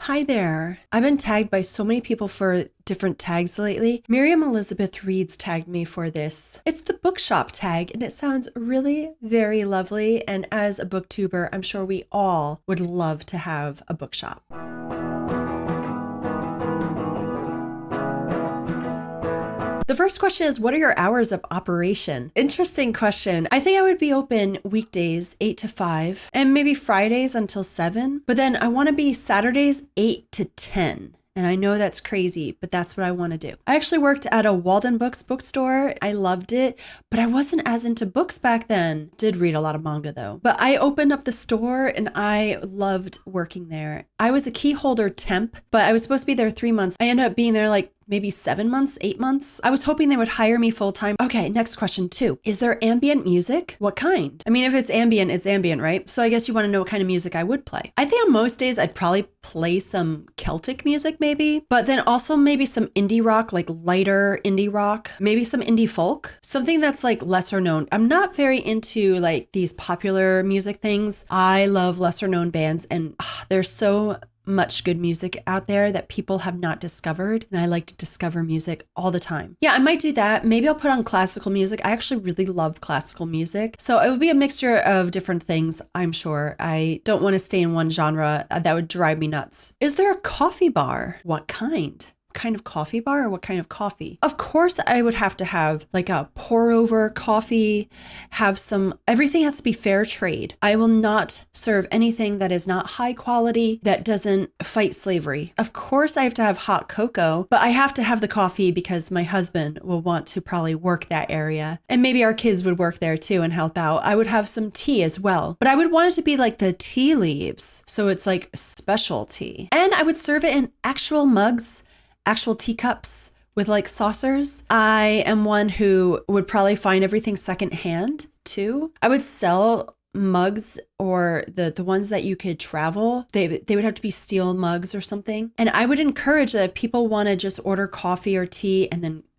Hi there. I've been tagged by so many people for different tags lately. Miriam Elizabeth Reeds tagged me for this. It's the bookshop tag, and it sounds really very lovely. And as a booktuber, I'm sure we all would love to have a bookshop. The first question is, what are your hours of operation? Interesting question. I think I would be open weekdays 8 to 5 and maybe Fridays until 7. But then I want to be Saturdays 8 to 10. And I know that's crazy, but that's what I want to do. I actually worked at a Walden Books bookstore. I loved it, but I wasn't as into books back then. Did read a lot of manga though. But I opened up the store and I loved working there. I was a key holder temp, but I was supposed to be there 3 months. I ended up being there like maybe 7 months, 8 months. I was hoping they would hire me full time. Okay, next question 2. Is there ambient music? What kind? I mean, if it's ambient, right? So I guess you want to know what kind of music I would play. I think on most days I'd probably play some Celtic music maybe, but then also maybe some indie rock, like lighter indie rock, maybe some indie folk, something that's like lesser known. I'm not very into like these popular music things. I love lesser known bands, and there's so much good music out there that people have not discovered, and I like to discover music all the time. Yeah, I might do that. Maybe I'll put on classical music. I actually really love classical music, so it would be a mixture of different things. I'm sure I don't want to stay in one genre. That would drive me nuts. Is there a coffee bar? What kind? Kind of coffee bar, or what kind of coffee? Of course, I would have to have like a pour over coffee, everything has to be fair trade. I will not serve anything that is not high quality, that doesn't fight slavery. Of course, I have to have hot cocoa, but I have to have the coffee because my husband will want to probably work that area. And maybe our kids would work there too and help out. I would have some tea as well, but I would want it to be like the tea leaves. So it's like specialty. And I would serve it in actual mugs, actual teacups with like saucers. I am one who would probably find everything secondhand too. I would sell mugs, or the ones that you could travel. They would have to be steel mugs or something. And I would encourage that if people want to just order coffee or tea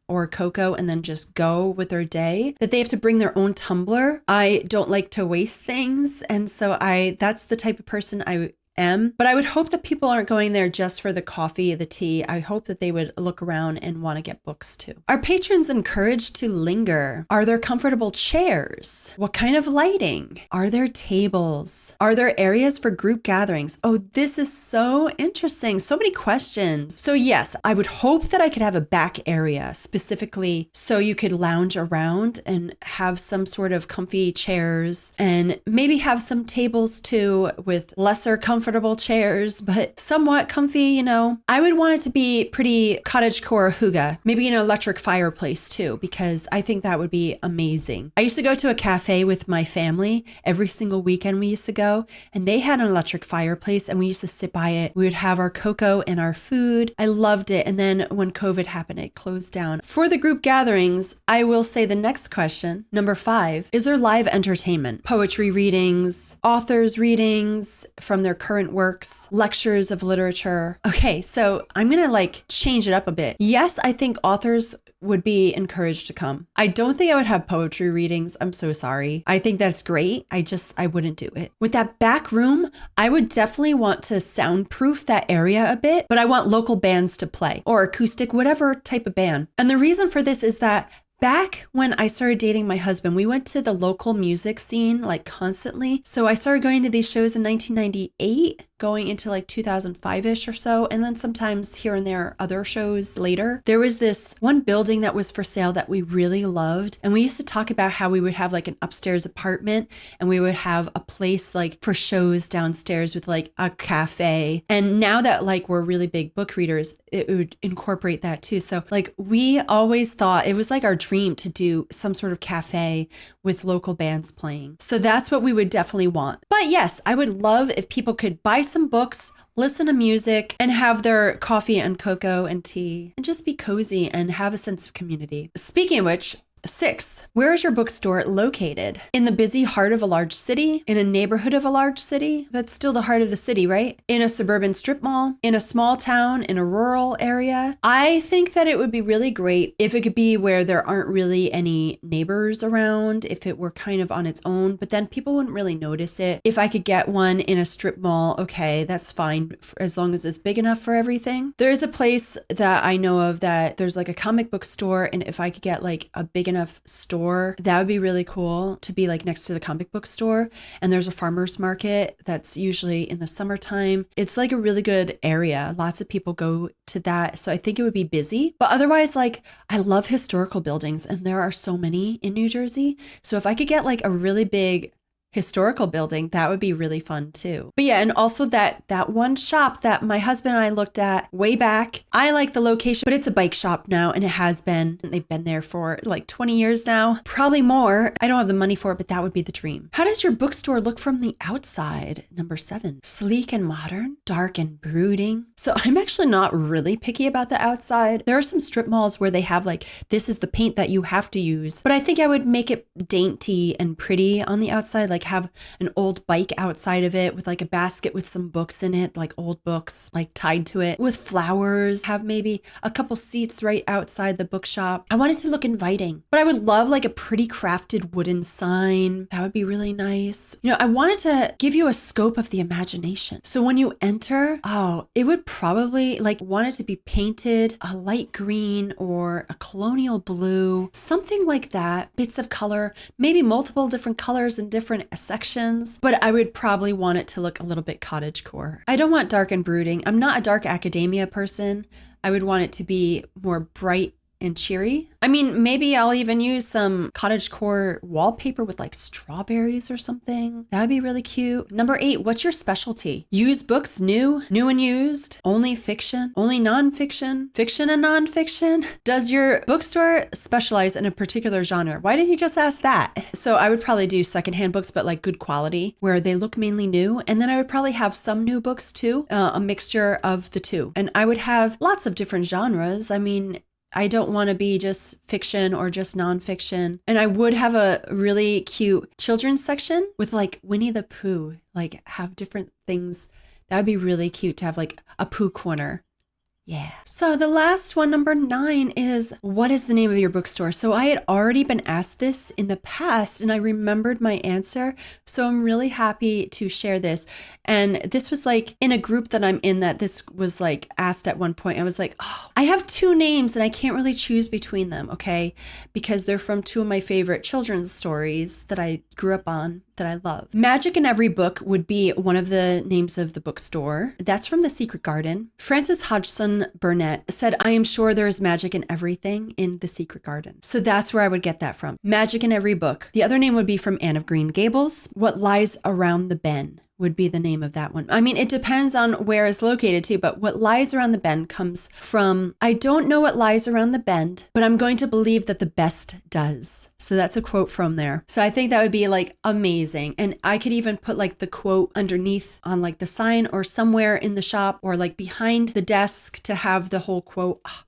or cocoa and then just go with their day, that they have to bring their own tumbler. I don't like to waste things. And so that's the type of person I am. But I would hope that people aren't going there just for the coffee, the tea. I hope that they would look around and want to get books too. Are patrons encouraged to linger? Are there comfortable chairs? What kind of lighting? Are there tables? Are there areas for group gatherings? Oh, this is so interesting. So many questions. So yes, I would hope that I could have a back area specifically so you could lounge around and have some sort of comfy chairs, and maybe have some tables too with lesser comfortable chairs, but somewhat comfy, you know. I would want it to be pretty cottagecore hygge, maybe an electric fireplace too, because I think that would be amazing. I used to go to a cafe with my family every single weekend. We used to go, and they had an electric fireplace, and we used to sit by it. We would have our cocoa and our food. I loved it. And then when COVID happened, it closed down. For the group gatherings, I will say the next question, number 5, is there live entertainment? Poetry readings, authors readings from their current works, lectures of literature. Okay, so I'm gonna like change it up a bit. Yes, I think authors would be encouraged to come. I don't think I would have poetry readings. I'm so sorry. I think that's great. I wouldn't do it. With that back room, I would definitely want to soundproof that area a bit, but I want local bands to play, or acoustic, whatever type of band. And the reason for this is that back when I started dating my husband, we went to the local music scene like constantly. So I started going to these shows in 1998, going into like 2005-ish or so. And then sometimes here and there other shows later. There was this one building that was for sale that we really loved. And we used to talk about how we would have like an upstairs apartment, and we would have a place like for shows downstairs with like a cafe. And now that like we're really big book readers, it would incorporate that too. So like we always thought it was like our dream to do some sort of cafe with local bands playing. So that's what we would definitely want. But yes, I would love if people could buy some books, listen to music, and have their coffee and cocoa and tea, and just be cozy and have a sense of community. Speaking of which, 6, where is your bookstore located? In the busy heart of a large city? In a neighborhood of a large city? That's still the heart of the city, right? In a suburban strip mall? In a small town? In a rural area? I think that it would be really great if it could be where there aren't really any neighbors around, if it were kind of on its own, but then people wouldn't really notice it. If I could get one in a strip mall, okay, that's fine as long as it's big enough for everything. There's a place that I know of that there's like a comic book store, and if I could get like a big enough store, that would be really cool to be like next to the comic book store. And there's a farmer's market that's usually in the summertime. It's like a really good area. Lots of people go to that. So I think it would be busy. But otherwise, like, I love historical buildings, and there are so many in New Jersey. So if I could get like a really big historical building, that would be really fun too. But yeah, and also that one shop that my husband and I looked at way back, I like the location, but it's a bike shop now, and it has been. They've been there for like 20 years now, probably more. I don't have the money for it, but that would be the dream. How does your bookstore look from the outside? Number 7, sleek and modern, dark and brooding. So I'm actually not really picky about the outside. There are some strip malls where they have like, this is the paint that you have to use, but I think I would make it dainty and pretty on the outside, like have an old bike outside of it with like a basket with some books in it, like old books, like tied to it with flowers, have maybe a couple seats right outside the bookshop. I want it to look inviting, but I would love like a pretty crafted wooden sign. That would be really nice. You know, I wanted to give you a scope of the imagination. So when you enter, it would probably like want it to be painted a light green or a colonial blue, something like that. Bits of color, maybe multiple different colors and different sections, but I would probably want it to look a little bit cottagecore. I don't want dark and brooding. I'm not a dark academia person. I would want it to be more bright and cheery. I mean, maybe I'll even use some cottagecore wallpaper with like strawberries or something. That'd be really cute. Number 8, what's your specialty? Used books, new and used, only fiction, only nonfiction, fiction and nonfiction. Does your bookstore specialize in a particular genre? Why didn't you just ask that? So I would probably do secondhand books, but like good quality, where they look mainly new. And then I would probably have some new books too, a mixture of the two. And I would have lots of different genres. I mean, I don't want to be just fiction or just nonfiction. And I would have a really cute children's section with like Winnie the Pooh, like have different things. That would be really cute to have like a Pooh corner. Yeah. So the last one, number 9, is what is the name of your bookstore? So I had already been asked this in the past and I remembered my answer. So I'm really happy to share this. And this was like in a group that I'm in that this was like asked at one point. I was like, oh, I have 2 names and I can't really choose between them. Okay. Because they're from 2 of my favorite children's stories that I grew up on, that I love. Magic in Every Book would be one of the names of the bookstore. That's from The Secret Garden. Frances Hodgson Burnett said, I am sure there is magic in everything in The Secret Garden. So that's where I would get that from. Magic in Every Book. The other name would be from Anne of Green Gables. What Lies Around the Bend would be the name of that one. I mean, it depends on where it's located too, but What Lies Around the Bend comes from, I don't know what lies around the bend, but I'm going to believe that the best does. So that's a quote from there. So I think that would be like amazing. And I could even put like the quote underneath on like the sign or somewhere in the shop or like behind the desk to have the whole quote. Oh,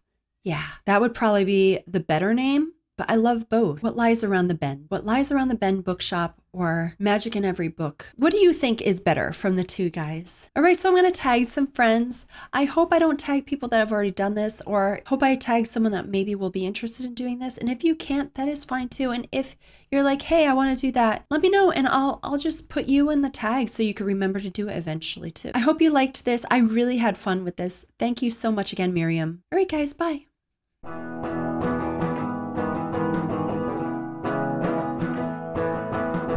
yeah, that would probably be the better name. But I love both. What Lies Around the Bend? What Lies Around the Bend Bookshop or Magic in Every Book? What do you think is better from the 2 guys? All right, so I'm going to tag some friends. I hope I don't tag people that have already done this, or hope I tag someone that maybe will be interested in doing this. And if you can't, that is fine too. And if you're like, hey, I want to do that, let me know and I'll just put you in the tag so you can remember to do it eventually too. I hope you liked this. I really had fun with this. Thank you so much again, Miriam. All right, guys, bye.